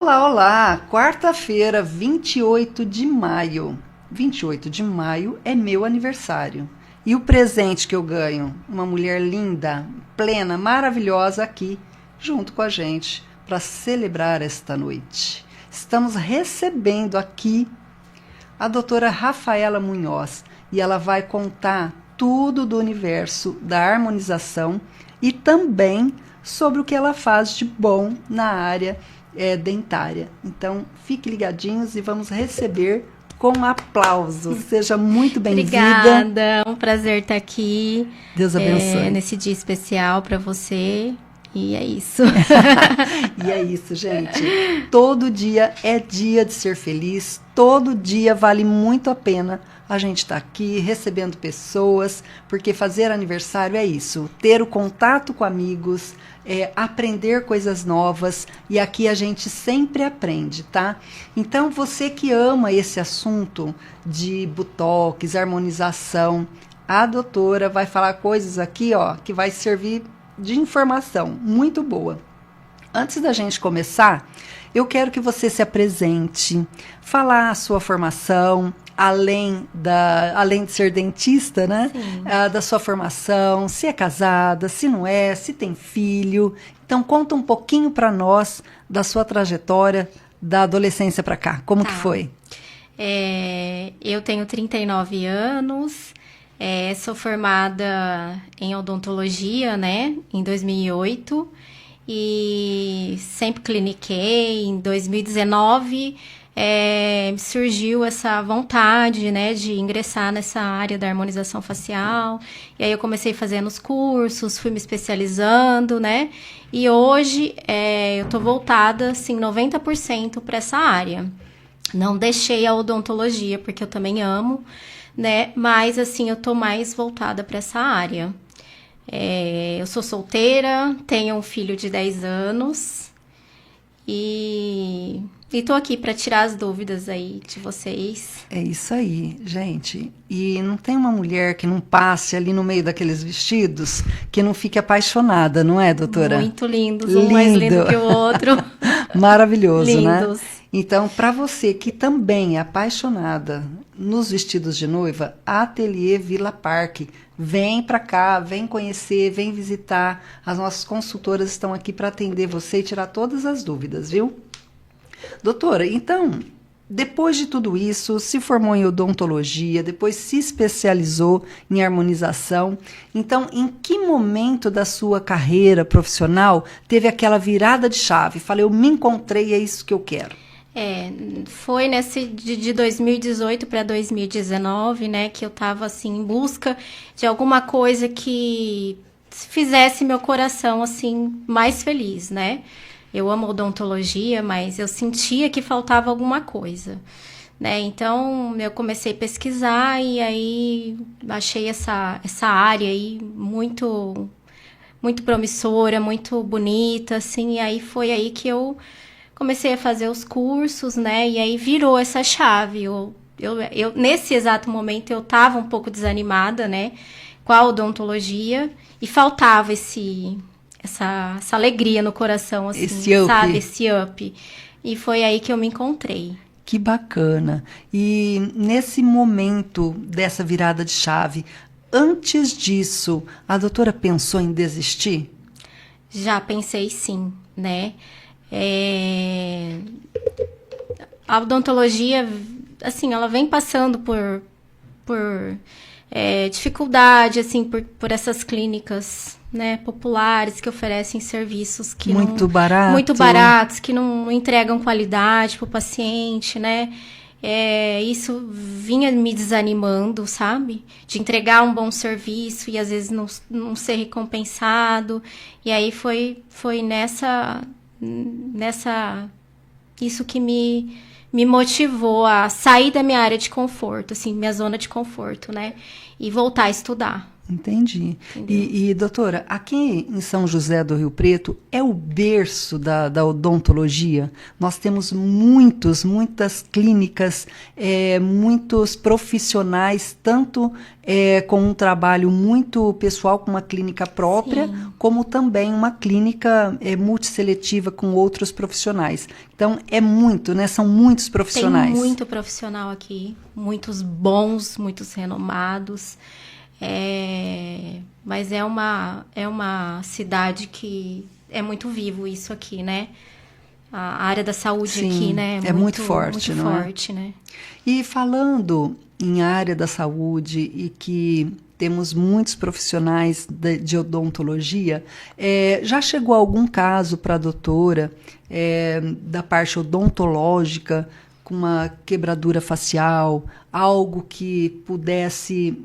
Olá, olá! Quarta-feira, 28 de maio. 28 de maio é meu aniversário. E o presente que eu ganho? Uma mulher linda, plena, maravilhosa aqui, junto com a gente, para celebrar esta noite. Estamos recebendo aqui a doutora Rafaela Munhoz e ela vai contar tudo do universo da harmonização e também sobre o que ela faz de bom na área dentária. Então, fiquem ligadinhos e vamos receber com aplausos. Seja muito bem-vinda. Obrigada, é um prazer estar aqui. Deus abençoe. Nesse dia especial para você. E é isso. E é isso, gente. Todo dia é dia de ser feliz. Todo dia vale muito a pena a gente estar aqui recebendo pessoas, porque fazer aniversário é isso, ter o contato com amigos, aprender coisas novas, e aqui a gente sempre aprende, tá? Então, você que ama esse assunto de botox, harmonização, a doutora vai falar coisas aqui, ó, que vai servir de informação muito boa. Antes da gente começar, eu quero que você se apresente, falar a sua formação, além de ser dentista, né? Da sua formação, se é casada, se não é, se tem filho. Então, conta um pouquinho para nós da sua trajetória da adolescência para cá. Como que foi? Eu tenho 39 anos, sou formada em odontologia, né? Em 2008 e sempre cliniquei. Em 2019 surgiu essa vontade, né, de ingressar nessa área da harmonização facial. E aí eu comecei fazendo os cursos, fui me especializando, né? E hoje eu tô voltada, assim, 90% para essa área. Não deixei a odontologia, porque eu também amo, né? Mas, assim, eu tô mais voltada para essa área. Eu sou solteira, tenho um filho de 10 anos e tô aqui para tirar as dúvidas aí de vocês. É isso aí, gente. E não tem uma mulher que não passe ali no meio daqueles vestidos que não fique apaixonada, não é, doutora? Muito lindos, um mais lindo que o outro. Maravilhoso, lindos, né? Então, para você que também é apaixonada nos vestidos de noiva, Ateliê Vila Parque, vem para cá, vem conhecer, vem visitar. As nossas consultoras estão aqui para atender você e tirar todas as dúvidas, viu? Doutora, então, depois de tudo isso, se formou em odontologia, depois se especializou em harmonização. Então, em que momento da sua carreira profissional teve aquela virada de chave? Falei, eu me encontrei, é isso que eu quero. Foi de 2018 para 2019, né, que eu estava assim em busca de alguma coisa que fizesse meu coração assim mais feliz, né? Eu amo odontologia, mas eu sentia que faltava alguma coisa, né? Então eu comecei a pesquisar e aí achei essa área aí muito promissora, muito bonita, assim. E aí foi aí que eu comecei a fazer os cursos, né? E aí virou essa chave. Eu nesse exato momento, eu estava um pouco desanimada, né? Com a odontologia. E faltava essa alegria no coração, assim, sabe? Esse up. E foi aí que eu me encontrei. Que bacana. E nesse momento dessa virada de chave, antes disso, a doutora pensou em desistir? Já pensei sim, né? A odontologia, assim, ela vem passando por dificuldade, assim, por essas clínicas, né, populares que oferecem serviços que muito baratos, que não entregam qualidade para o paciente, né? Isso vinha me desanimando, sabe? De entregar um bom serviço e às vezes não ser recompensado. E aí foi isso que me motivou a sair da minha área de conforto, assim, minha zona de conforto, né? E voltar a estudar. Entendi. E, doutora, aqui em São José do Rio Preto é o berço da odontologia. Nós temos muitas clínicas, muitos profissionais, tanto com um trabalho muito pessoal, com uma clínica própria, sim, como também uma clínica multisseletiva com outros profissionais. Então, é muito, né? São muitos profissionais. Tem muito profissional aqui, muitos bons, muitos renomados. Mas é uma cidade que é muito vivo isso aqui, né? A área da saúde, sim, aqui, né? É muito forte, muito não forte, é? Né? E falando em área da saúde e que temos muitos profissionais de odontologia, já chegou algum caso para a doutora da parte odontológica com uma quebradura facial, algo que pudesse...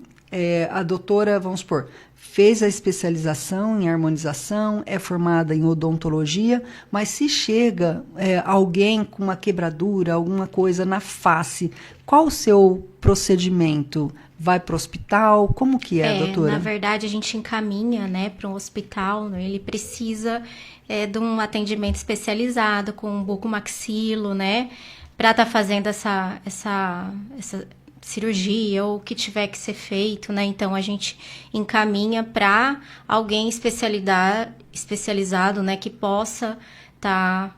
a doutora, vamos supor, fez a especialização em harmonização, é formada em odontologia, mas se chega alguém com uma quebradura, alguma coisa na face, qual o seu procedimento? Vai para o hospital? Como que doutora? Na verdade, a gente encaminha, né, para um hospital, né? Ele precisa de um atendimento especializado com bucomaxilo, né, para estar fazendo essa cirurgia ou o que tiver que ser feito, né? Então, a gente encaminha para alguém especializado, né? Que possa tá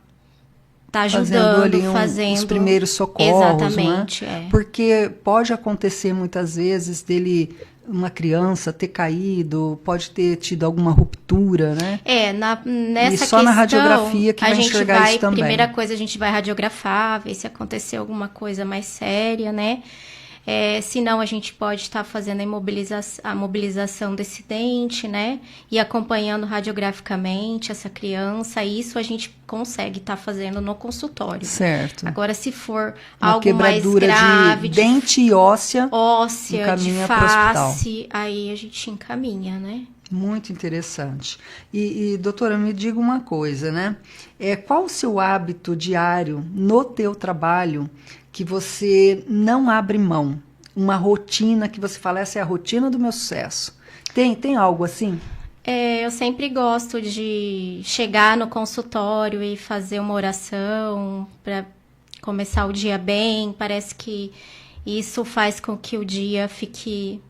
ajudando, fazendo os primeiros socorros, exatamente, né? Porque pode acontecer muitas vezes uma criança ter caído, pode ter tido alguma ruptura, né? Nessa questão, na radiografia que vai enxergar isso também. Primeira coisa, a gente vai radiografar, ver se aconteceu alguma coisa mais séria, né? Se não, a gente pode estar fazendo a mobilização desse dente, né? E acompanhando radiograficamente essa criança. Isso a gente consegue estar fazendo no consultório. Certo. Agora, se for uma algo mais grave... de dente e óssea, de face, aí a gente encaminha, né? Muito interessante. E, doutora, me diga uma coisa, né? Qual o seu hábito diário no teu trabalho que você não abre mão? Uma rotina que você fala, essa é a rotina do meu sucesso. Tem algo assim? Eu sempre gosto de chegar no consultório e fazer uma oração para começar o dia bem. Parece que isso faz com que o dia fique...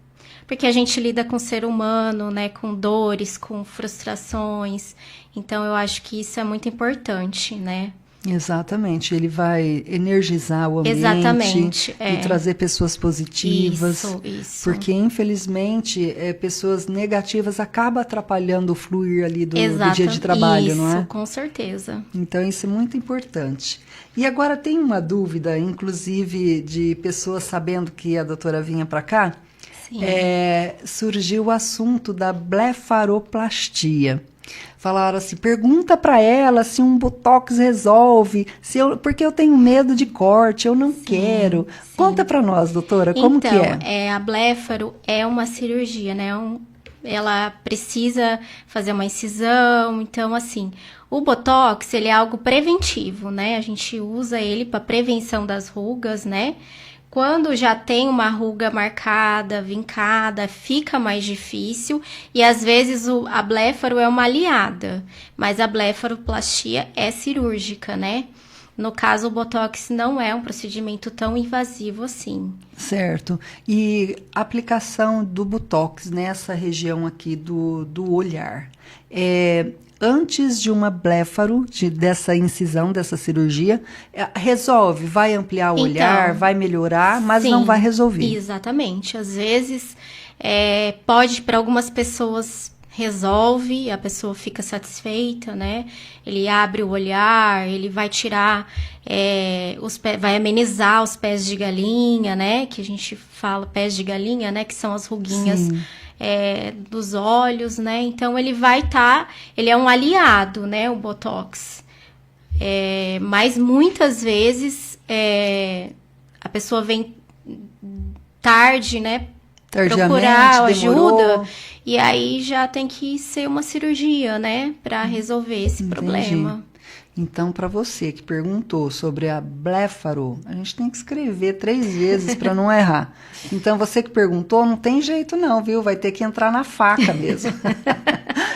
Porque a gente lida com o ser humano, né? Com dores, com frustrações. Então, eu acho que isso é muito importante, né? Exatamente, ele vai energizar o ambiente. Exatamente, e trazer pessoas positivas. Isso. Porque, infelizmente, pessoas negativas acabam atrapalhando o fluir ali do dia de trabalho, não é? Isso, com certeza. Então, isso é muito importante. E agora tem uma dúvida, inclusive, de pessoas sabendo que a doutora vinha para cá. Sim. Surgiu o assunto da blefaroplastia. Falaram assim, pergunta para ela se um botox resolve, porque eu tenho medo de corte, eu não quero. Sim. Conta para nós, doutora, como que é? A blefaro é uma cirurgia, né? Ela precisa fazer uma incisão, então assim, o botox, ele é algo preventivo, né? A gente usa ele para prevenção das rugas, né? Quando já tem uma ruga marcada, vincada, fica mais difícil e às vezes a blefaro é uma aliada, mas a blefaroplastia é cirúrgica, né? No caso, o botox não é um procedimento tão invasivo assim. Certo. E a aplicação do botox nessa região aqui do olhar, antes de uma blefaro, dessa incisão, dessa cirurgia, resolve, vai ampliar o olhar, vai melhorar, mas sim, não vai resolver. Exatamente. Às vezes, pode, para algumas pessoas, resolve, a pessoa fica satisfeita, né? Ele abre o olhar, ele vai tirar, vai amenizar os pés de galinha, né? Que a gente fala pés de galinha, né? Que são as ruguinhas... Sim. Dos olhos, né? Então, ele é um aliado, né? O botox. Mas muitas vezes a pessoa vem tarde, né? Procurar ajuda. E aí já tem que ser uma cirurgia, né? Para resolver esse problema. Então, para você que perguntou sobre a Bléfaro, a gente tem que escrever 3 vezes para não errar. Então, você que perguntou, não tem jeito não, viu? Vai ter que entrar na faca mesmo.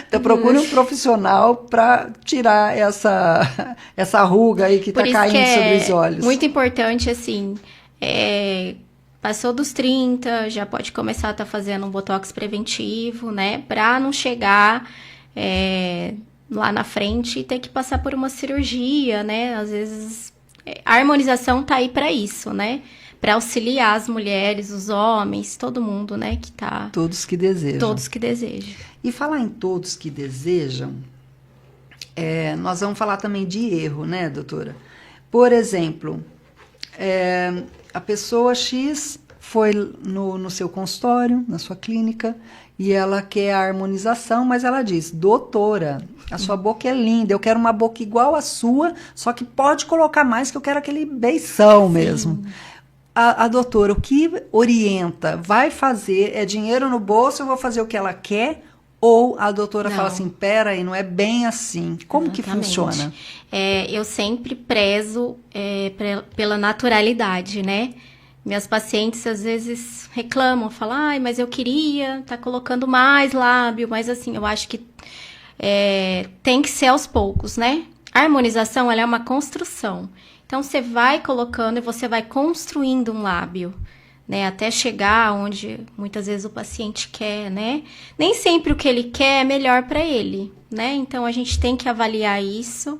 Então, procure um profissional para tirar essa ruga aí que está caindo sobre os olhos. Muito importante, assim, passou dos 30, já pode começar a estar fazendo um botox preventivo, né? Para não chegar lá na frente e ter que passar por uma cirurgia, né? Às vezes, a harmonização tá aí para isso, né? Para auxiliar as mulheres, os homens, todo mundo, né? Que tá... Todos que desejam. Todos que desejam. E falar em todos que desejam, nós vamos falar também de erro, né, doutora? Por exemplo, a pessoa X foi no seu consultório, na sua clínica, e ela quer a harmonização, mas ela diz, doutora, a sua boca é linda, eu quero uma boca igual à sua, só que pode colocar mais, que eu quero aquele beição mesmo. A doutora, o que orienta? Vai fazer, é dinheiro no bolso, eu vou fazer o que ela quer? Ou a doutora fala assim, pera aí, não é bem assim. Como que funciona? Eu sempre prezo pela naturalidade, né? Minhas pacientes às vezes reclamam, falam, ai, mas eu queria tá colocando mais lábio, mas assim, eu acho que tem que ser aos poucos, né? A harmonização, ela é uma construção. Então, você vai colocando e você vai construindo um lábio, né? Até chegar onde muitas vezes o paciente quer, né? Nem sempre o que ele quer é melhor para ele, né? Então, a gente tem que avaliar isso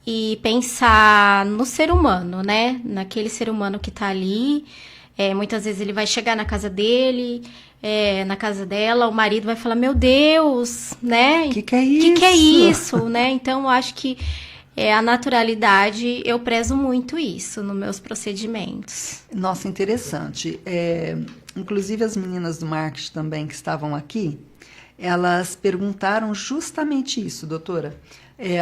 e pensar no ser humano, né? Naquele ser humano que tá ali. Muitas vezes ele vai chegar na casa dele, na casa dela, o marido vai falar, meu Deus, né? Que é isso? Que é isso, né? Então, eu acho que a naturalidade, eu prezo muito isso nos meus procedimentos. Nossa, interessante. Inclusive, as meninas do marketing também que estavam aqui, elas perguntaram justamente isso, doutora.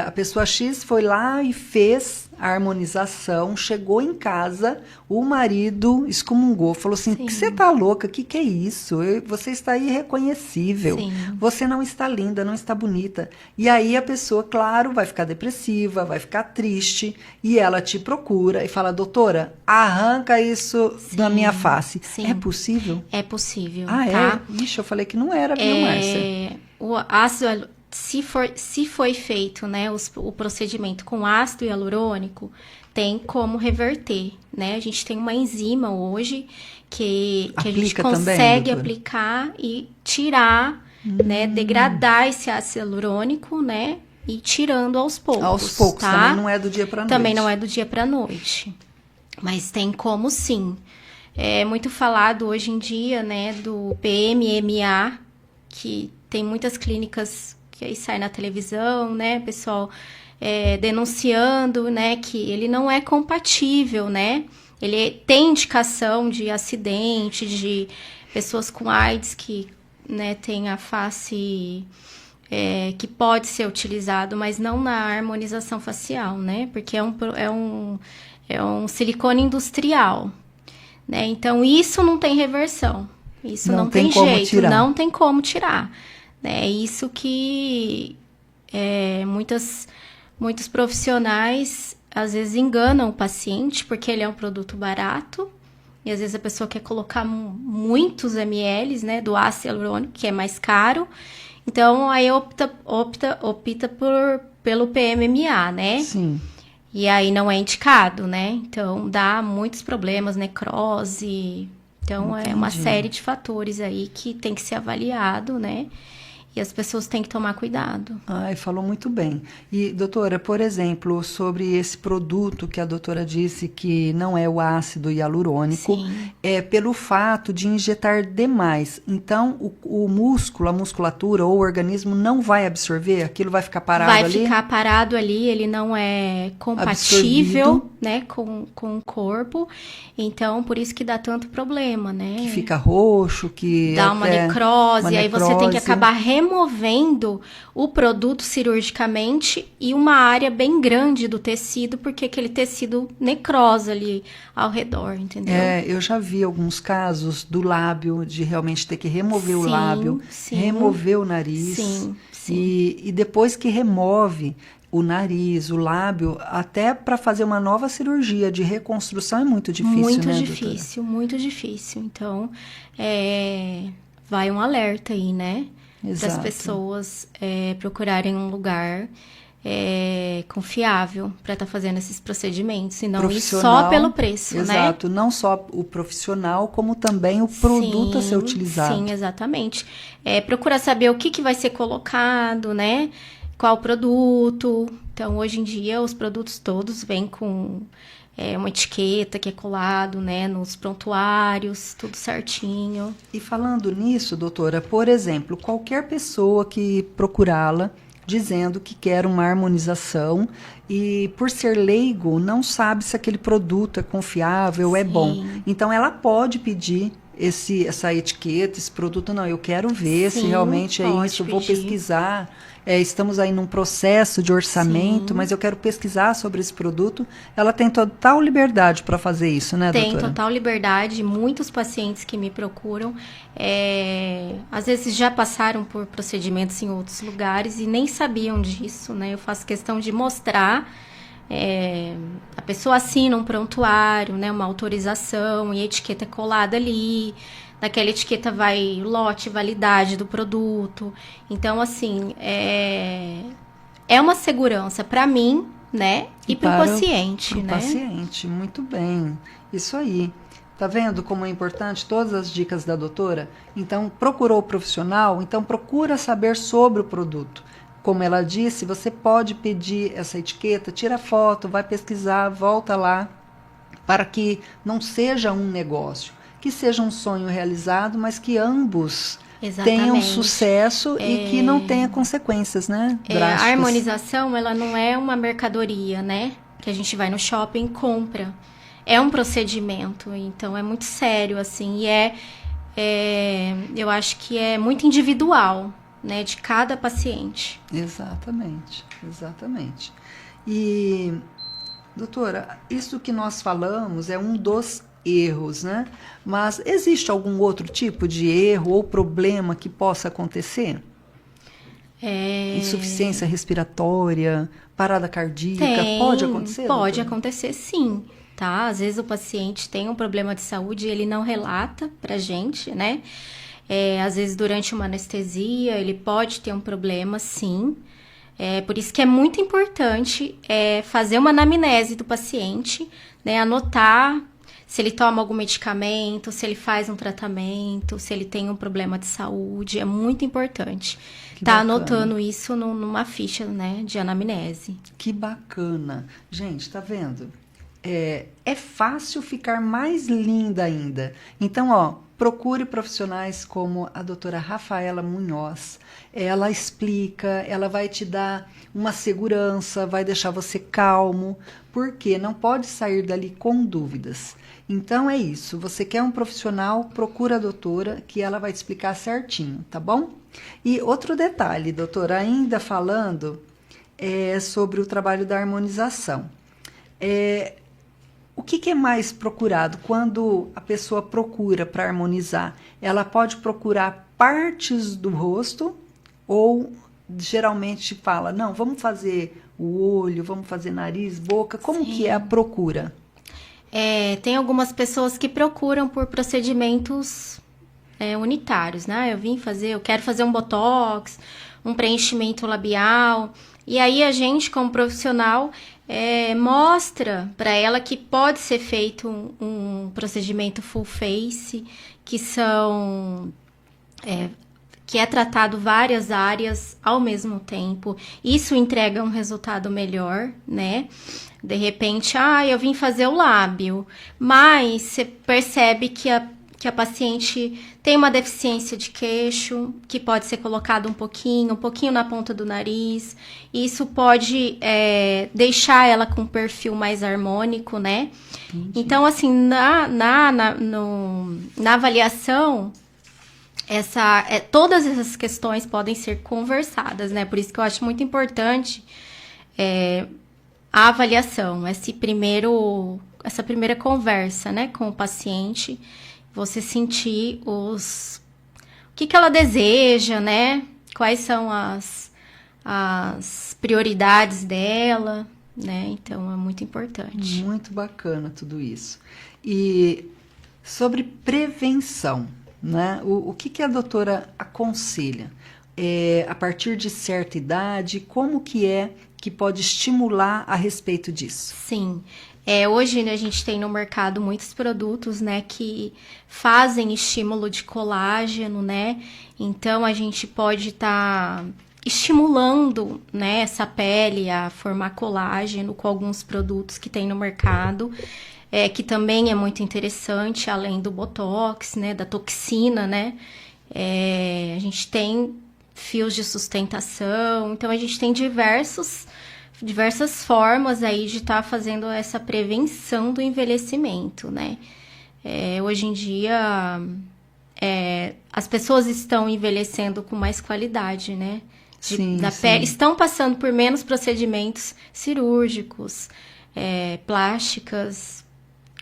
A pessoa X foi lá e fez a harmonização, chegou em casa, o marido excomungou, falou assim, que você tá louca, que é isso? Você está irreconhecível, você não está linda, não está bonita. E aí a pessoa, claro, vai ficar depressiva, vai ficar triste, e ela te procura e fala, doutora, arranca isso da minha face. É possível? É possível, tá? Ixi, eu falei que não era, viu, Márcia? O ácido... Se foi feito, né, o procedimento com ácido hialurônico, tem como reverter, né? A gente tem uma enzima hoje que a gente consegue também, aplicar e tirar, né, degradar esse ácido hialurônico, né, e tirando aos poucos. Aos poucos, tá? Também não é do dia para noite. Também não é do dia para noite, mas tem como sim. É muito falado hoje em dia, né, do PMMA, que tem muitas clínicas que aí sai na televisão, né, pessoal denunciando, né, que ele não é compatível, né, ele tem indicação de acidente, de pessoas com AIDS que, né, tem a face que pode ser utilizado, mas não na harmonização facial, né, porque é um silicone industrial, né, então isso não tem reversão, isso não tem jeito, não tem como tirar. É isso que muitos profissionais às vezes enganam o paciente, porque ele é um produto barato, e às vezes a pessoa quer colocar muitos ml, né, do ácido hialurônico, que é mais caro, então aí opta pelo PMMA, né? Sim. E aí não é indicado, né? Então dá muitos problemas, necrose. Então é uma série de fatores aí que tem que ser avaliado, né? E as pessoas têm que tomar cuidado. Ai, falou muito bem. E, doutora, por exemplo, sobre esse produto que a doutora disse que não é o ácido hialurônico, pelo fato de injetar demais. Então, o músculo, a musculatura ou o organismo não vai absorver? Aquilo vai ficar parado ali? Vai ficar parado ali, ele não é compatível, né, com o corpo. Então, por isso que dá tanto problema, né? Que fica roxo, que dá uma necrose, aí você tem que acabar removendo o produto cirurgicamente e uma área bem grande do tecido, porque aquele tecido necrosa ali ao redor, entendeu? Eu já vi alguns casos do lábio, de realmente ter que remover o lábio, remover o nariz. Sim. E depois que remove, o nariz, o lábio, até para fazer uma nova cirurgia de reconstrução é muito difícil, muito né, difícil, doutora? muito difícil. Então, vai um alerta aí, né? Para as Exato. pessoas procurarem um lugar confiável para estar fazendo esses procedimentos, e não ir só pelo preço, né? Exato, não só o profissional, como também o produto a ser utilizado. Sim, exatamente. Procura saber o que vai ser colocado, né? Qual produto. Então, hoje em dia, os produtos todos vêm com uma etiqueta que é colado, né? Nos prontuários, tudo certinho. E falando nisso, doutora, por exemplo, qualquer pessoa que procurá-la dizendo que quer uma harmonização e, por ser leigo, não sabe se aquele produto é confiável, é bom. Então, ela pode pedir essa etiqueta, esse produto. Não, eu quero ver se realmente é isso, vou pesquisar. Estamos aí num processo de orçamento, mas eu quero pesquisar sobre esse produto. Ela tem total liberdade para fazer isso, né, doutora? Tem total liberdade. Muitos pacientes que me procuram, às vezes já passaram por procedimentos em outros lugares e nem sabiam disso, né? Eu faço questão de mostrar. A pessoa assina um prontuário, né, uma autorização, e a etiqueta é colada ali. Naquela etiqueta vai lote, validade do produto. Então, assim, é uma segurança para mim, né? E para o paciente, né? Para o paciente, muito bem. Isso aí. Tá vendo como é importante todas as dicas da doutora? Então, procurou o profissional, então procura saber sobre o produto. Como ela disse, você pode pedir essa etiqueta, tira foto, vai pesquisar, volta lá, para que não seja um negócio, que seja um sonho realizado, mas que ambos tenham sucesso e que não tenha consequências, né? A harmonização, ela não é uma mercadoria, né? Que a gente vai no shopping e compra. É um procedimento, então é muito sério, assim, e eu acho que é muito individual, né? De cada paciente. Exatamente, exatamente. E, doutora, isso que nós falamos é um dos erros, né? Mas existe algum outro tipo de erro ou problema que possa acontecer? Insuficiência respiratória, parada cardíaca, pode acontecer? Pode doutora? acontecer, sim, tá? Às vezes o paciente tem um problema de saúde e ele não relata pra gente, né? Às vezes durante uma anestesia ele pode ter um problema, sim. Por isso que é muito importante fazer uma anamnese do paciente, né? Anotar se ele toma algum medicamento, se ele faz um tratamento, se ele tem um problema de saúde. É muito importante estar anotando isso numa ficha, né, de anamnese. Que bacana. Gente, tá vendo? É fácil ficar mais linda ainda. Então, procure profissionais como a doutora Rafaela Munhoz. Ela explica, ela vai te dar uma segurança, vai deixar você calmo, porque não pode sair dali com dúvidas. Então é isso, você quer um profissional, procura a doutora, que ela vai te explicar certinho, tá bom? E outro detalhe, doutora, ainda falando sobre o trabalho da harmonização. O que é mais procurado quando a pessoa procura para harmonizar? Ela pode procurar partes do rosto ou geralmente fala, não, vamos fazer o olho, vamos fazer nariz, boca, como que é a procura? Tem algumas pessoas que procuram por procedimentos unitários, né? Eu quero fazer um botox, um preenchimento labial, e aí a gente, como profissional, mostra para ela que pode ser feito um procedimento full face, que é tratado várias áreas ao mesmo tempo. Isso entrega um resultado melhor, né? De repente, eu vim fazer o lábio, mas você percebe que a paciente tem uma deficiência de queixo, que pode ser colocado um pouquinho na ponta do nariz. Isso pode deixar ela com um perfil mais harmônico, né? Entendi. Então, assim, na avaliação, todas essas questões podem ser conversadas, né? Por isso que eu acho muito importante a avaliação, essa primeira conversa, né, com o paciente, você sentir o que ela deseja, né? Quais são as as prioridades dela, né? Então, é muito importante. Muito bacana tudo isso. E sobre prevenção, né? O que a doutora aconselha? A partir de certa idade, como que pode estimular a respeito disso? Sim. Hoje a gente tem no mercado muitos produtos, né, que fazem estímulo de colágeno, né? Então, a gente pode estar estimulando, né, essa pele a formar colágeno com alguns produtos que tem no mercado, que também é muito interessante, além do Botox, né, da toxina, né? A gente tem fios de sustentação, então a gente tem diversas formas aí de estar fazendo essa prevenção do envelhecimento, né? Hoje em dia, as pessoas estão envelhecendo com mais qualidade, né? Da pele, estão passando por menos procedimentos cirúrgicos, plásticas,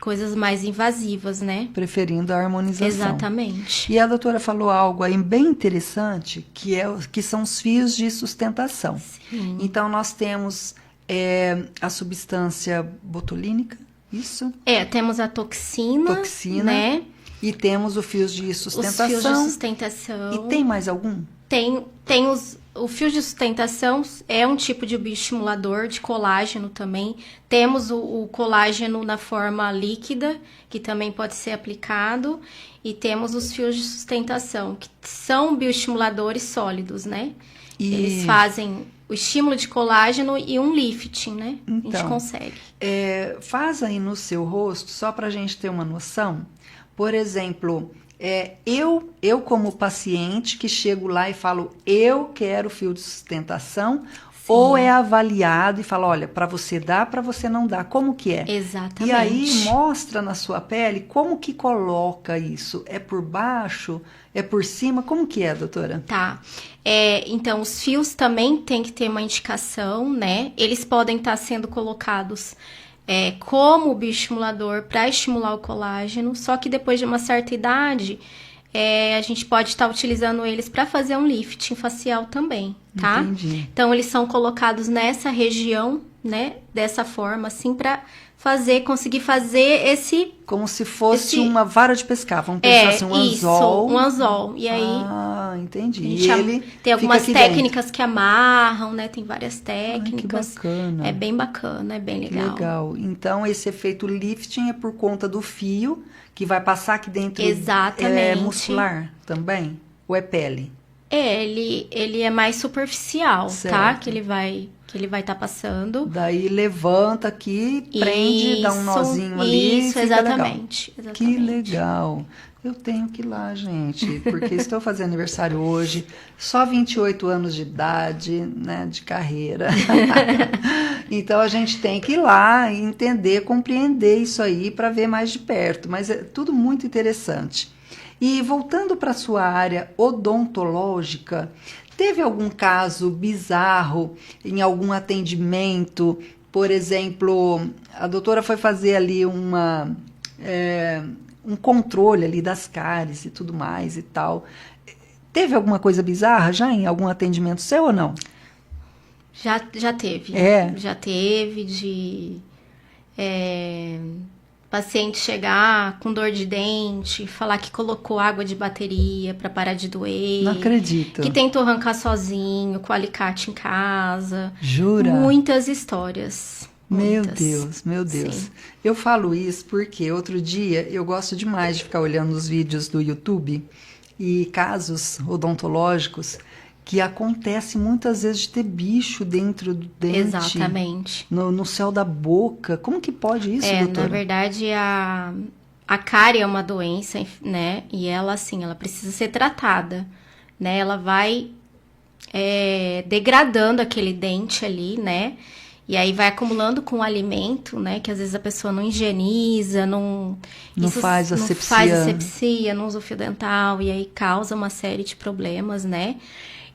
coisas mais invasivas, né? Preferindo a harmonização. Exatamente. E a doutora falou algo aí bem interessante, que são os fios de sustentação. Sim. Então, nós temos a substância botulínica, isso? Temos a toxina, né? E temos o fios de sustentação. Os fios de sustentação. E tem mais algum? O fio de sustentação é um tipo de bioestimulador de colágeno também. Temos o colágeno na forma líquida, que também pode ser aplicado. E temos os fios de sustentação, que são bioestimuladores sólidos, né? Eles fazem o estímulo de colágeno e um lifting, né? Então, a gente consegue. Faz aí no seu rosto, só para a gente ter uma noção. Por exemplo... eu como paciente que chego lá e falo, eu quero fio de sustentação, ou é avaliado e fala, olha, para você dá, para você não dá, como que é? Exatamente. E aí mostra na sua pele como que coloca isso, é por baixo, é por cima, como que é, doutora? Tá, então os fios também tem que ter uma indicação, né? Eles podem estar sendo colocados como bioestimulador para estimular o colágeno, só que depois de uma certa idade, a gente pode estar utilizando eles para fazer um lifting facial também, tá? Entendi. Então, eles são colocados nessa região, né? Dessa forma, assim, para conseguir fazer esse... Como se fosse uma vara de pescar, vamos pensar assim, um anzol. Isso, um anzol. E aí... Ah, entendi. E ele tem algumas técnicas que amarram, né? Tem várias técnicas. Que bacana. É bem bacana, é bem legal. Legal. Então, esse efeito lifting é por conta do fio que vai passar aqui dentro. Exatamente. É muscular também? Ou é pele? Ele é mais superficial, certo. Tá? Que ele vai estar passando. Daí levanta aqui, prende, dá um nozinho ali. Isso, exatamente. Que legal. Eu tenho que ir lá, gente, porque estou fazendo aniversário hoje, só 28 anos de idade, né, de carreira. Então, a gente tem que ir lá e entender, compreender isso aí para ver mais de perto, mas é tudo muito interessante. E voltando para a sua área odontológica, teve algum caso bizarro em algum atendimento? Por exemplo, a doutora foi fazer ali um controle ali das cáries e tudo mais e tal. Teve alguma coisa bizarra já em algum atendimento seu ou não? Já teve. Já teve de paciente chegar com dor de dente, falar que colocou água de bateria para parar de doer. Não acredito. Que tentou arrancar sozinho com alicate em casa. Jura? Muitas histórias. Meu Muitas. Deus, meu Deus. Sim. Eu falo isso porque outro dia eu gosto demais de ficar olhando os vídeos do YouTube e casos odontológicos que acontece muitas vezes de ter bicho dentro do dente. Exatamente. No céu da boca. Como que pode isso, doutora? Na verdade, a cárie é uma doença, né? E ela, assim, ela precisa ser tratada, né? Ela vai degradando aquele dente ali, né? E aí vai acumulando com o alimento, né? Que às vezes a pessoa não higieniza, não faz asepsia. Não faz asepsia, não usa o fio dental, e aí causa uma série de problemas, né?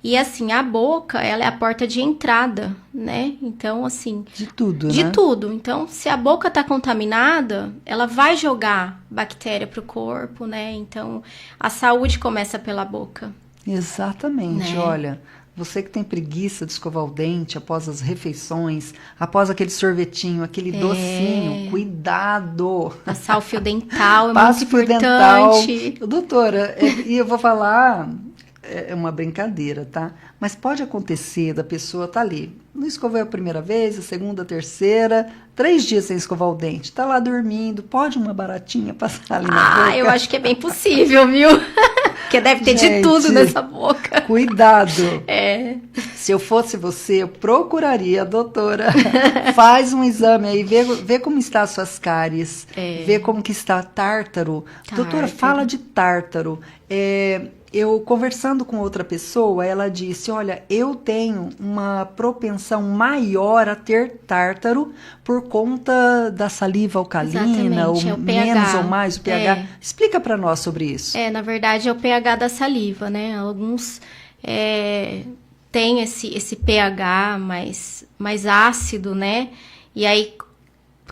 E assim, a boca, ela é a porta de entrada, né? Então, assim... De tudo, né? De tudo. Então, se a boca tá contaminada, ela vai jogar bactéria pro corpo, né? Então, a saúde começa pela boca. Exatamente. Né? Olha, Você que tem preguiça de escovar o dente após as refeições, após aquele sorvetinho, aquele docinho, cuidado. Passar o fio dental é Passe muito fio dental. importante. Doutora, e eu vou falar, é uma brincadeira, tá? Mas pode acontecer da pessoa tá ali, não escovou a primeira vez, a segunda, a terceira, 3 dias sem escovar o dente, tá lá dormindo, pode uma baratinha passar ali na boca? Eu acho que é bem possível, viu? Porque deve ter de tudo nessa boca. Cuidado. É. Se eu fosse você, eu procuraria a doutora. Faz um exame aí, vê como está as suas cáries, vê como que está tártaro. Doutora, fala de tártaro. Eu conversando com outra pessoa, ela disse, olha, eu tenho uma propensão maior a ter tártaro por conta da saliva alcalina, ou menos ou mais o pH. Explica para nós sobre isso. Na verdade é o pH da saliva, né? Alguns têm esse pH mais ácido, né? E aí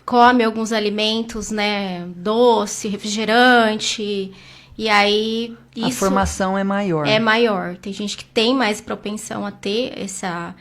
come alguns alimentos, né? Doce, refrigerante... E aí, a formação é maior. É maior. Tem gente que tem mais propensão a ter essa...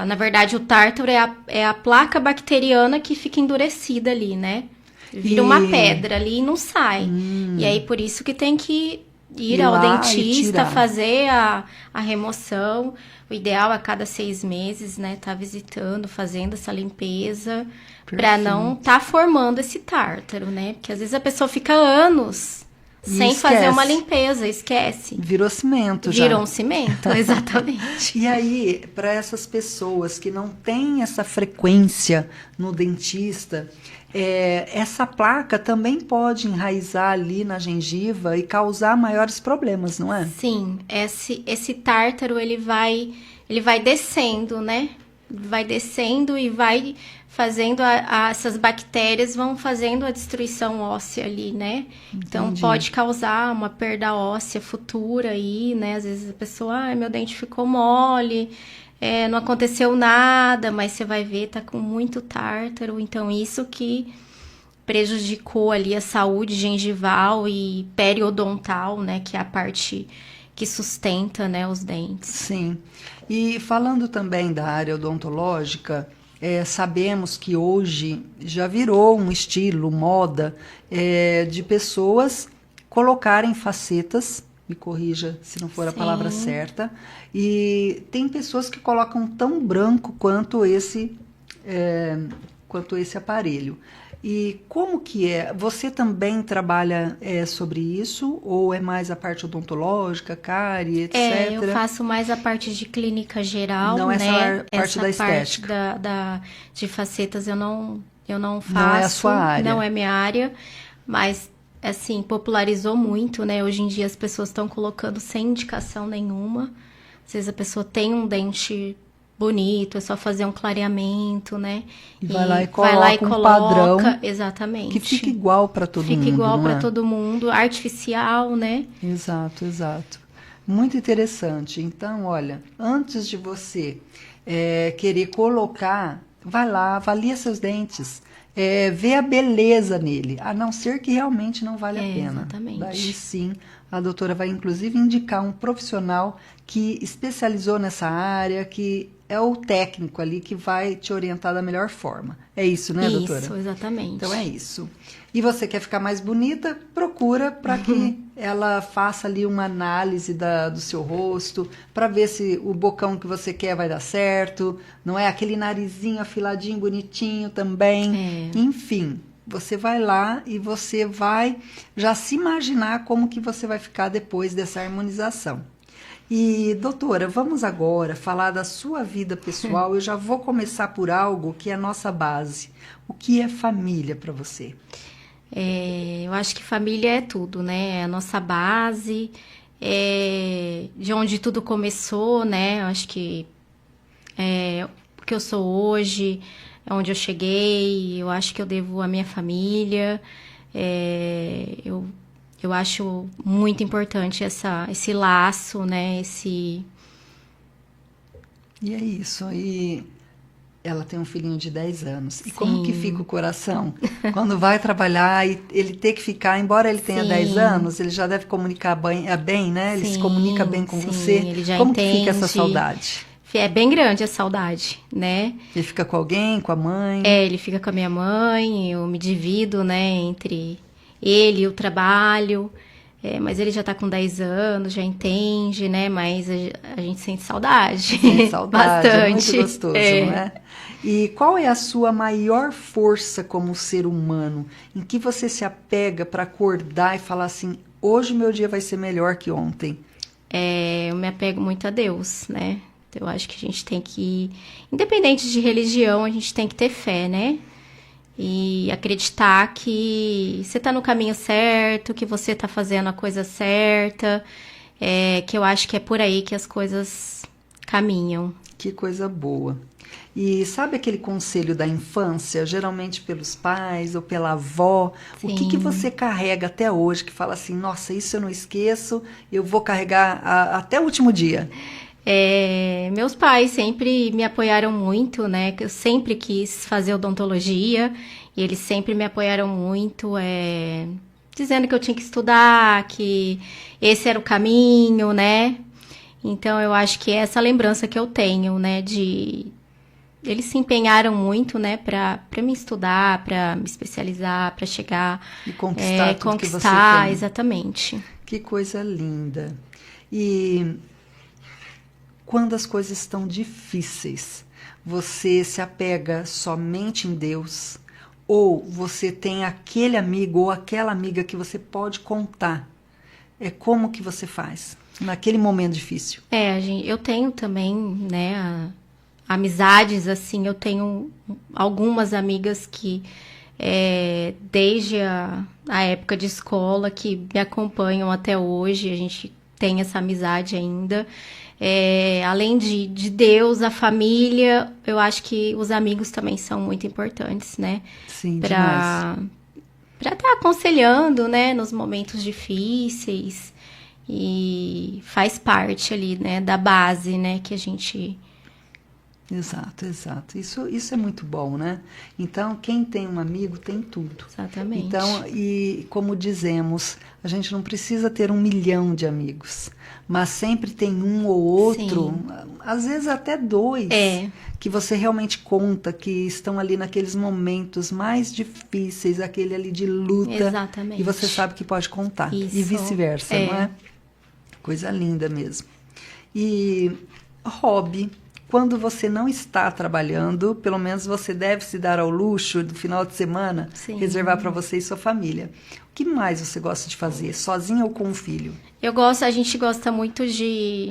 Na verdade, o tártaro é a placa bacteriana que fica endurecida ali, né? Vira uma pedra ali e não sai. E aí, por isso que tem que ir ao dentista, fazer a remoção. O ideal é a cada 6 meses, né? Tá visitando, fazendo essa limpeza. Para não tá formando esse tártaro, né? Porque às vezes a pessoa fica anos... sem fazer uma limpeza, esquece. Virou cimento já. Virou um cimento, exatamente. E aí, para essas pessoas que não têm essa frequência no dentista, essa placa também pode enraizar ali na gengiva e causar maiores problemas, não é? Sim, esse tártaro, ele vai descendo, né? Vai descendo e vai fazendo essas bactérias vão fazendo a destruição óssea ali, né? Entendi. Então pode causar uma perda óssea futura aí, né? Às vezes a pessoa, meu dente ficou mole, não aconteceu nada, mas você vai ver, tá com muito tártaro. Então isso que prejudicou ali a saúde gengival e periodontal, né? Que é a parte que sustenta, né, os dentes. Sim. E falando também da área odontológica, sabemos que hoje já virou um estilo, moda, de pessoas colocarem facetas, me corrija se não for a palavra certa, e tem pessoas que colocam tão branco quanto esse aparelho. E como que é? Você também trabalha sobre isso? Ou é mais a parte odontológica, cárie, etc? Eu faço mais a parte de clínica geral, não, né? Parte da estética. De facetas eu não faço. Não é a sua área. Não é minha área, mas, assim, popularizou muito, né? Hoje em dia as pessoas estão colocando sem indicação nenhuma. Às vezes a pessoa tem um dente... bonito, é só fazer um clareamento, né? E vai lá e coloca um padrão. Exatamente. Que fica igual para todo mundo. Fica igual para todo mundo, artificial, né? Exato, exato. Muito interessante. Então, olha, antes de você querer colocar, vai lá, avalia seus dentes. Vê a beleza nele, a não ser que realmente não vale a pena. Exatamente. Daí sim, a doutora vai inclusive indicar um profissional que especializou nessa área, que é o técnico ali que vai te orientar da melhor forma. É isso, né, doutora? Isso, exatamente. Então é isso. E você quer ficar mais bonita? Procura para que ela faça ali uma análise do seu rosto, para ver se o bocão que você quer vai dar certo, não é? Aquele narizinho afiladinho, bonitinho também. Enfim, você vai lá e você vai já se imaginar como que você vai ficar depois dessa harmonização. E, doutora, vamos agora falar da sua vida pessoal. Eu já vou começar por algo que é a nossa base. O que é família para você? Eu acho que família é tudo, né? É a nossa base, de onde tudo começou, né? Eu acho que o que eu sou hoje, é onde eu cheguei, eu acho que eu devo à minha família. Eu acho muito importante esse laço, né? E é isso. E Ela tem um filhinho de 10 anos. E Sim. como que fica o coração? Quando vai trabalhar e ele ter que ficar, embora ele tenha Sim. 10 anos, ele já deve comunicar bem, né? Ele se comunica bem com você. Ele já Como entende. que fica essa saudade? É bem grande a saudade, né? Ele fica com alguém, com a mãe? Ele fica com a minha mãe, eu me divido, né, entre ele e o trabalho. Mas ele já tá com 10 anos, já entende, né? Mas a gente sente saudade. Sente saudade, bastante. É muito gostoso, não é? E qual é a sua maior força como ser humano? Em que você se apega para acordar e falar assim, hoje meu dia vai ser melhor que ontem? Eu me apego muito a Deus, né? Eu acho que a gente tem que, independente de religião, a gente tem que ter fé, né? E acreditar que você tá no caminho certo, que você tá fazendo a coisa certa, que eu acho que é por aí que as coisas caminham. Que coisa boa. E sabe aquele conselho da infância, geralmente pelos pais ou pela avó? Sim. O que você carrega até hoje que fala assim, nossa, isso eu não esqueço, eu vou carregar até o último dia? Meus pais sempre me apoiaram muito, né? Eu sempre quis fazer odontologia e eles sempre me apoiaram muito, dizendo que eu tinha que estudar, que esse era o caminho, né? Então eu acho que é essa lembrança que eu tenho, né? Eles se empenharam muito, né? Para me estudar, para me especializar, para chegar e conquistar tudo que você tem. Exatamente. Que coisa linda. E quando as coisas estão difíceis, você se apega somente em Deus ou você tem aquele amigo ou aquela amiga que você pode contar? Como que você faz naquele momento difícil? Eu tenho também, né, amizades, assim, eu tenho algumas amigas que desde a época de escola que me acompanham até hoje, a gente tem essa amizade ainda. Além de Deus, a família, eu acho que os amigos também são muito importantes, né? Sim, demais. Para estar aconselhando, né, nos momentos difíceis. E faz parte ali, né, da base, né, que a gente... Exato. Isso é muito bom, né? Então, quem tem um amigo tem tudo. Exatamente. Então, e como dizemos, a gente não precisa ter 1 milhão de amigos, mas sempre tem um ou outro, Sim. Às vezes até 2, que você realmente conta, que estão ali naqueles momentos mais difíceis, aquele ali de luta. Exatamente. E você sabe que pode contar. Isso. E vice-versa, não é? Coisa linda mesmo. E hobby. Quando você não está trabalhando, pelo menos você deve se dar ao luxo do final de semana, Sim. reservar para você e sua família. O que mais você gosta de fazer, sozinha ou com um filho? A gente gosta muito de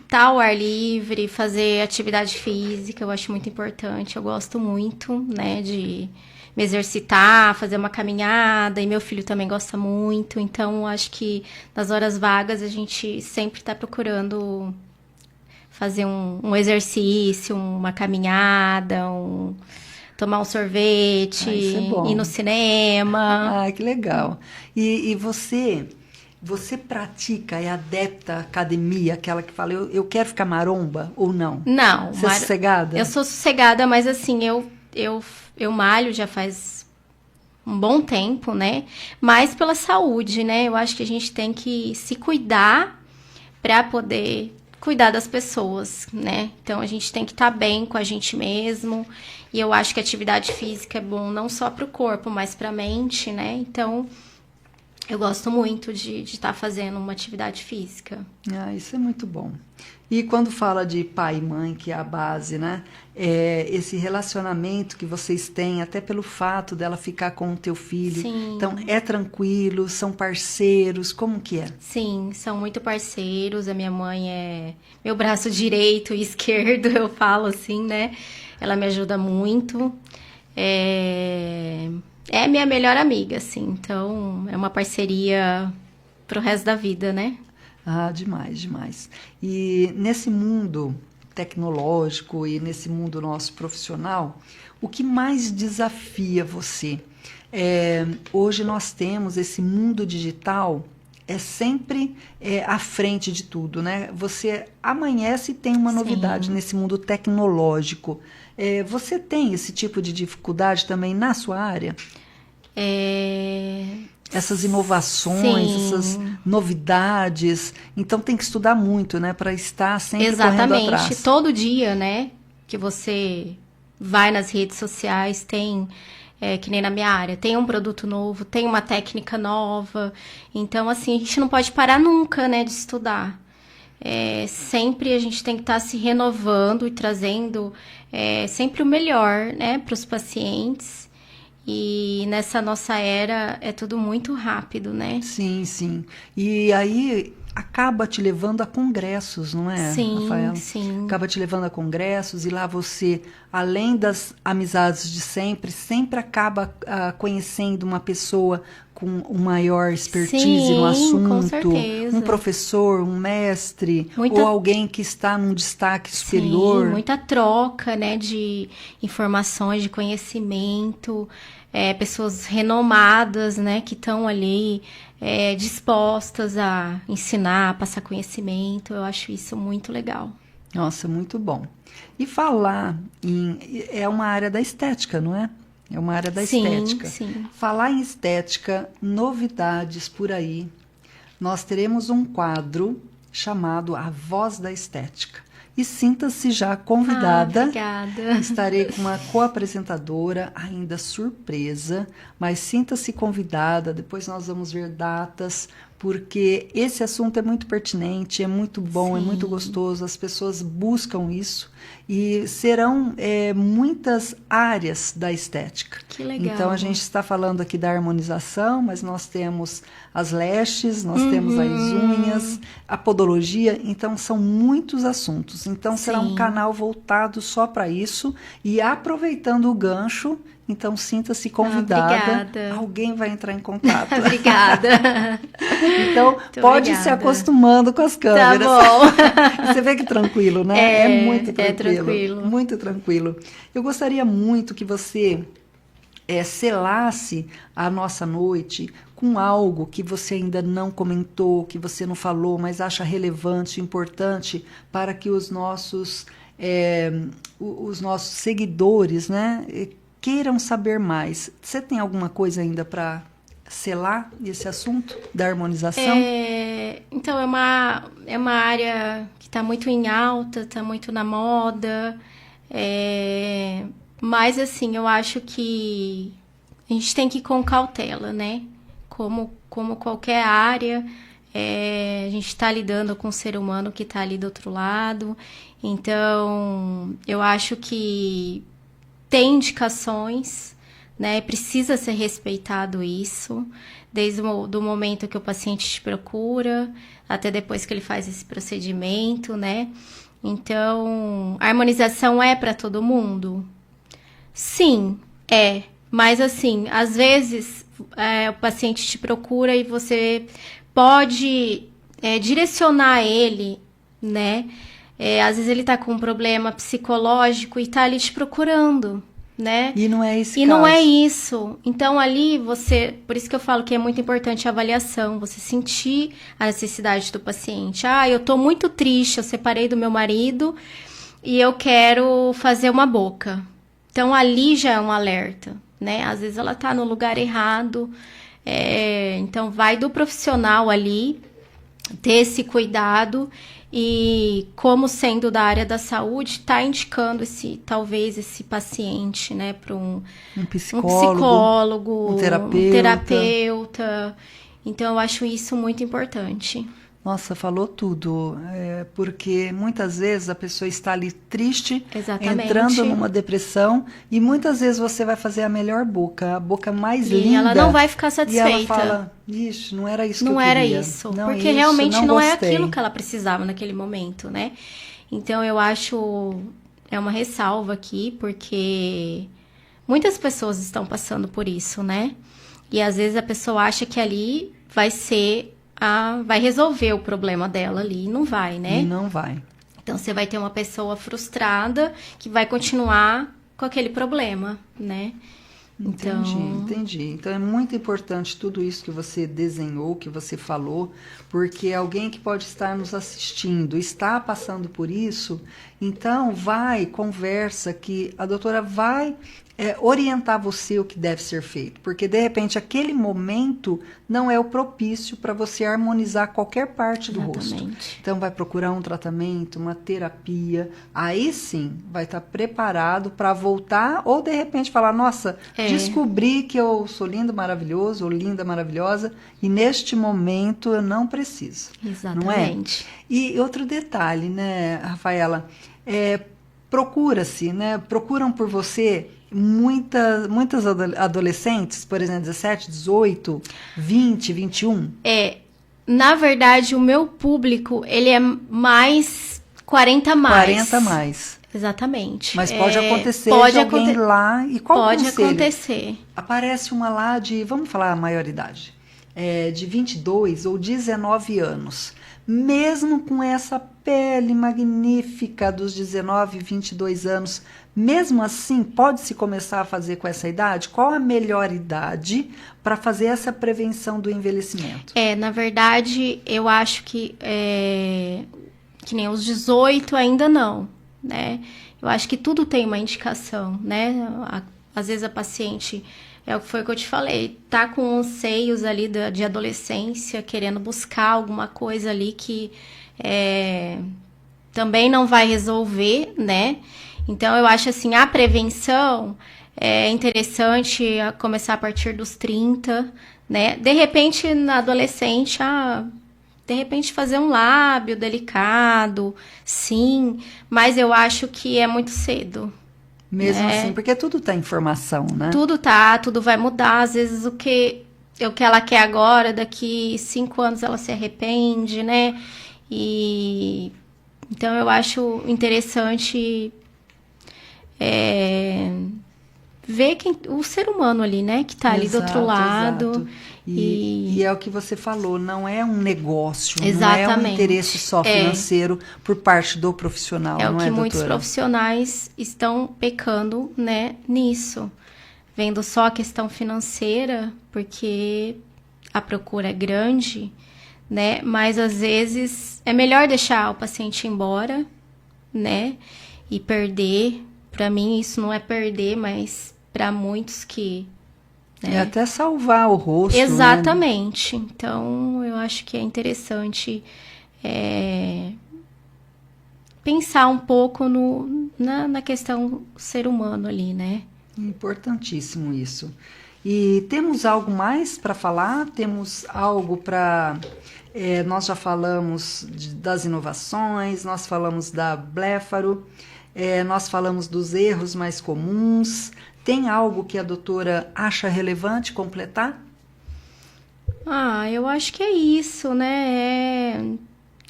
estar ao ar livre, fazer atividade física, eu acho muito importante. Eu gosto muito, né, de me exercitar, fazer uma caminhada, e meu filho também gosta muito. Então, acho que nas horas vagas a gente sempre está procurando fazer um exercício, uma caminhada, tomar um sorvete, ir no cinema. Ah, que legal. E você pratica, é adepta à academia, aquela que fala, eu quero ficar maromba ou não? Não. Você é sossegada? Eu sou sossegada, mas assim, eu malho já faz um bom tempo, né? Mas pela saúde, né? Eu acho que a gente tem que se cuidar para poder cuidar das pessoas, né? Então, a gente tem que estar bem com a gente mesmo. E eu acho que a atividade física é bom não só para o corpo, mas para a mente, né? Então, eu gosto muito de estar fazendo uma atividade física. Ah, isso é muito bom. E quando fala de pai e mãe, que é a base, né? Esse relacionamento que vocês têm, até pelo fato dela ficar com o teu filho. Sim. Então, é tranquilo? São parceiros? Como que é? Sim, são muito parceiros. A minha mãe é meu braço direito e esquerdo, eu falo assim, né? Ela me ajuda muito. É minha melhor amiga, assim. Então, é uma parceria pro resto da vida, né? Ah, demais. E nesse mundo tecnológico e nesse mundo nosso profissional, o que mais desafia você? Hoje nós temos esse mundo digital é sempre à frente de tudo, né? Você amanhece e tem uma novidade nesse mundo tecnológico. Você tem esse tipo de dificuldade também na sua área? Essas inovações, essas novidades. Então tem que estudar muito, né? Para estar sempre correndo atrás. Exatamente. Todo dia, né? Que você vai nas redes sociais, tem... que nem na minha área, tem um produto novo, tem uma técnica nova. Então, assim, a gente não pode parar nunca, né, de estudar. Sempre a gente tem que estar se renovando e trazendo sempre o melhor, né, para os pacientes. E nessa nossa era é tudo muito rápido, né? Sim, sim. E aí acaba te levando a congressos, não é, Rafaela? Sim. Acaba te levando a congressos e lá você, além das amizades de sempre, sempre acaba conhecendo uma pessoa com uma maior expertise no assunto, com certeza. Um professor, um mestre, ou alguém que está num destaque superior. Sim, muita troca, né, de informações, de conhecimento, pessoas renomadas, né, que estão ali dispostas a ensinar, a passar conhecimento. Eu acho isso muito legal. Nossa, muito bom. E falar é uma área da estética, não é? É uma área da estética. Sim. Falar em estética, novidades por aí. Nós teremos um quadro chamado A Voz da Estética. E sinta-se já convidada. Obrigada. Estarei com uma co-apresentadora, ainda surpresa, mas sinta-se convidada. Depois nós vamos ver datas, porque esse assunto é muito pertinente, é muito bom, é muito gostoso. As pessoas buscam isso e serão muitas áreas da estética. Que legal. Então a gente está falando aqui da harmonização, mas nós temos as lashes, nós temos as unhas, a podologia. Então são muitos assuntos. Então será um canal voltado só para isso e aproveitando o gancho. Então, sinta-se convidada. Obrigada. Alguém vai entrar em contato. Obrigada. Então, muito pode obrigada. se acostumando com as câmeras. Tá bom. Você vê que tranquilo, né? É muito tranquilo. tranquilo. Muito tranquilo. Eu gostaria muito que você selasse a nossa noite com algo que você ainda não comentou, que você não falou, mas acha relevante, importante para que os nossos seguidores, né, queiram saber mais. Você tem alguma coisa ainda para selar esse assunto da harmonização? Então, é uma área que está muito em alta, está muito na moda. Mas, assim, eu acho que a gente tem que ir com cautela, né? Como qualquer área, a gente está lidando com um ser humano que está ali do outro lado. Então, eu acho que tem indicações, né? Precisa ser respeitado isso, desde o momento que o paciente te procura, até depois que ele faz esse procedimento, né? Então, a harmonização é para todo mundo? Sim, é. Mas, assim, às vezes o paciente te procura e você pode direcionar ele, né? Às vezes ele tá com um problema psicológico e tá ali te procurando, né? E não é esse caso. E não é isso. Então, ali por isso que eu falo que é muito importante a avaliação, você sentir a necessidade do paciente. Eu tô muito triste, eu separei do meu marido e eu quero fazer uma boca. Então, ali já é um alerta, né? Às vezes ela tá no lugar errado. Então, vai do profissional ali ter esse cuidado. E como sendo da área da saúde, está indicando talvez esse paciente, né, para um psicólogo, um terapeuta. Então, eu acho isso muito importante. Nossa, falou tudo, porque muitas vezes a pessoa está ali triste, entrando numa depressão, e muitas vezes você vai fazer a melhor boca, a boca mais linda. E ela não vai ficar satisfeita. E ela fala, ixi, não era isso que eu queria. Não era isso, porque realmente não é aquilo que ela precisava naquele momento, né? Então, eu acho, uma ressalva aqui, porque muitas pessoas estão passando por isso, né? E às vezes a pessoa acha que ali vai resolver o problema dela ali, e não vai, né? E não vai. Então, você vai ter uma pessoa frustrada que vai continuar com aquele problema, né? Entendi. Então é muito importante tudo isso que você desenhou, que você falou, porque alguém que pode estar nos assistindo está passando por isso, então conversa, que a doutora vai orientar você o que deve ser feito, porque de repente aquele momento não é o propício para você harmonizar qualquer parte do rosto. Então vai procurar um tratamento, uma terapia, aí sim vai estar preparado para voltar, ou de repente falar, nossa, descobri que eu sou lindo, maravilhoso, ou linda, maravilhosa, e neste momento eu não preciso. Exatamente. Não é? E outro detalhe, né, Rafaela, procura-se, né, procuram por você muitas adolescentes, por exemplo, 17, 18, 20, 21? Na verdade, o meu público, ele é mais 40 mais. 40 mais. Exatamente. Mas pode acontecer de alguém lá, e qual pode conselho? acontecer. Aparece uma lá de, vamos falar a maioridade, de 22 ou 19 anos. Mesmo com essa pele magnífica dos 19, 22 anos, mesmo assim, pode-se começar a fazer com essa idade? Qual a melhor idade para fazer essa prevenção do envelhecimento? Na verdade, eu acho que nem os 18 ainda não, né? Eu acho que tudo tem uma indicação, né? Às vezes a paciente, foi o que eu te falei, tá com os seios ali de adolescência, querendo buscar alguma coisa ali que também não vai resolver, né? Então, eu acho assim, a prevenção é interessante começar a partir dos 30, né? De repente, na adolescente, de repente fazer um lábio delicado, sim, mas eu acho que é muito cedo. Mesmo assim, porque tudo tá em formação, né? Tudo vai mudar. Às vezes o que ela quer agora, daqui 5 anos ela se arrepende, né? Então eu acho interessante ver o ser humano ali, né? Que tá ali do outro lado. Exato. E é o que você falou, não é um negócio, Exatamente. Não é um interesse só financeiro por parte do profissional, não é, doutora? Muitos profissionais estão pecando, né, nisso. Vendo só a questão financeira, porque a procura é grande, né? Mas às vezes é melhor deixar o paciente ir embora, né? E perder. Para mim isso não é perder, mas para muitos que... É até salvar o rosto. Exatamente. Né? Então, eu acho que é interessante pensar um pouco na questão ser humano ali, né? Importantíssimo isso. E temos algo mais para falar? Temos algo para... nós já falamos das inovações, nós falamos da Bléfaro, nós falamos dos erros mais comuns. Tem algo que a doutora acha relevante completar? Eu acho que é isso, né?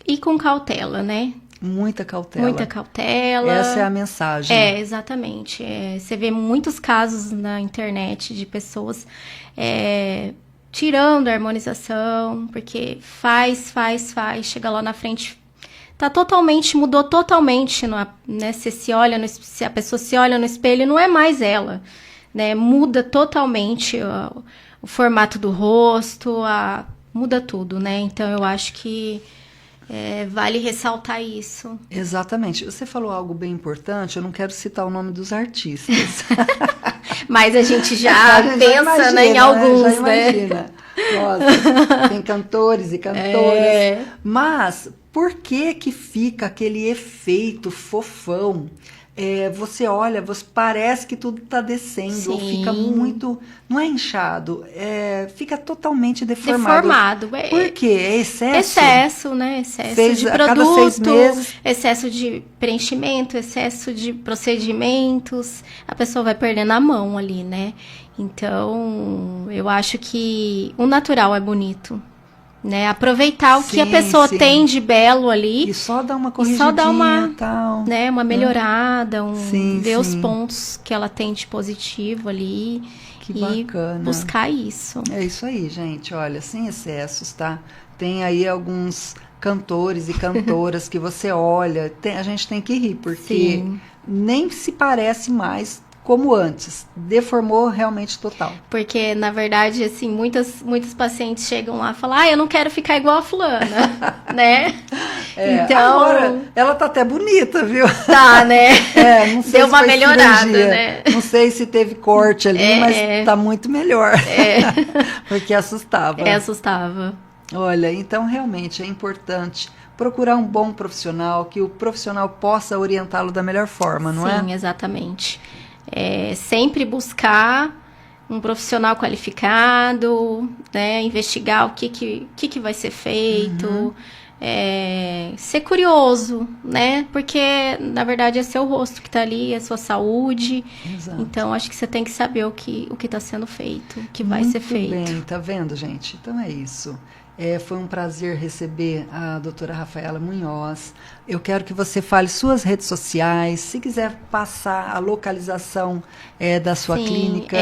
Ir com cautela, né? Muita cautela. Muita cautela. Essa é a mensagem. Exatamente. Você vê muitos casos na internet de pessoas tirando a harmonização, porque faz, chega lá na frente... mudou totalmente, né? Se a pessoa se olha no espelho, não é mais ela, né? Muda totalmente o formato do rosto, muda tudo, né? Então, eu acho que vale ressaltar isso. Exatamente. Você falou algo bem importante, eu não quero citar o nome dos artistas. Mas a gente já pensa, imagina, né, em alguns, já imagina. Nossa, tem cantores e cantoras. Mas... por que fica aquele efeito fofão? Você olha, parece que tudo está descendo, Sim. ou fica muito... Não é inchado, fica totalmente deformado. Por quê? É excesso? Excesso, né? Excesso de produto, cada 6 meses. Excesso de preenchimento, excesso de procedimentos. A pessoa vai perdendo a mão ali, né? Então, eu acho que o natural é bonito. Né? Aproveitar o que a pessoa tem de belo ali. E só dar uma corrigidinha, só dar uma, tal. Né, uma melhorada, ver os sim. pontos que ela tem de positivo ali. Que bacana. Buscar isso. É isso aí, gente. Olha, sem excessos, tá? Tem aí alguns cantores e cantoras que você olha, a gente tem que rir, porque nem se parece mais como antes. Deformou realmente total. Porque, na verdade, assim, muitos pacientes chegam lá e falam, eu não quero ficar igual a fulana, né? Então... Agora, ela tá até bonita, viu? Tá, né? Não sei Deu se uma foi melhorada, cirurgia, né? Não sei se teve corte ali, mas tá muito melhor. Porque assustava. Assustava. Olha, então realmente é importante procurar um bom profissional, que o profissional possa orientá-lo da melhor forma, não é? Sim, exatamente. Sempre buscar um profissional qualificado, né? Investigar o que vai ser feito, ser curioso, né? Porque, na verdade, é seu rosto que está ali, é sua saúde. Exato. Então, acho que você tem que saber o que está sendo feito, o que vai ser feito. Muito bem, tá vendo, gente? Então é isso. Foi um prazer receber a doutora Rafaela Munhoz. Eu quero que você fale suas redes sociais, se quiser passar a localização da sua clínica.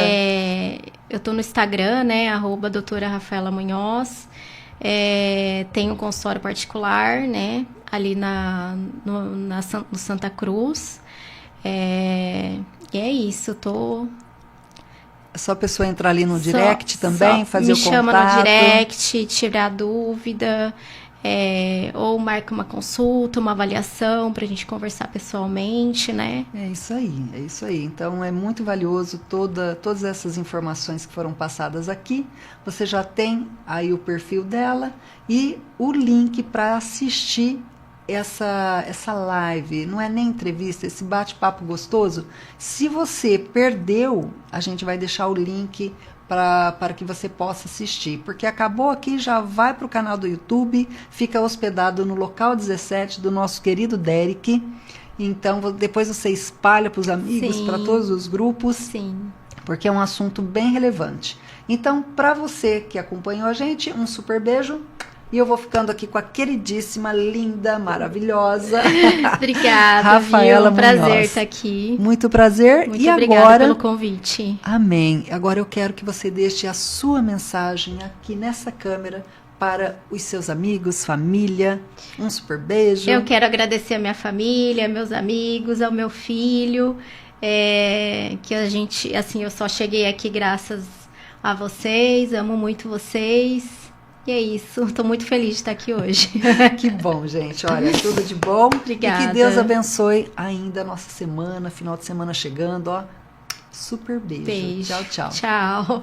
Eu estou no Instagram, né, @doutora Rafaela Munhoz. Tenho um consultório particular, né, ali no Santa Cruz. E é isso, É só a pessoa entrar ali no direct também, fazer o contato. Me chama no direct, tirar dúvida, ou marca uma consulta, uma avaliação para a gente conversar pessoalmente, né? É isso aí. Então é muito valioso todas essas informações que foram passadas aqui. Você já tem aí o perfil dela e o link para assistir essa live, não é nem entrevista, esse bate-papo gostoso. Se você perdeu, a gente vai deixar o link para que você possa assistir, porque acabou aqui, já vai para o canal do YouTube, fica hospedado no local 17 do nosso querido Derek. Então depois você espalha para os amigos, para todos os grupos. Sim. Porque é um assunto bem relevante. Então, para você que acompanhou a gente, um super beijo. E eu vou ficando aqui com a queridíssima, linda, maravilhosa Obrigada, Rafaela Munhoz. Prazer Munhoz. estar aqui. Muito prazer. Muito e obrigada agora, pelo convite. Amém. Agora eu quero que você deixe a sua mensagem aqui nessa câmera para os seus amigos, família. Um super beijo. Eu quero agradecer a minha família, meus amigos, ao meu filho. Que a gente, assim, eu só cheguei aqui graças a vocês. Amo muito vocês. E é isso, estou muito feliz de estar aqui hoje. Que bom, gente. Olha, tudo de bom. Obrigada. E que Deus abençoe ainda a nossa semana, final de semana chegando, ó. Super beijo. Beijo. Tchau, tchau. Tchau.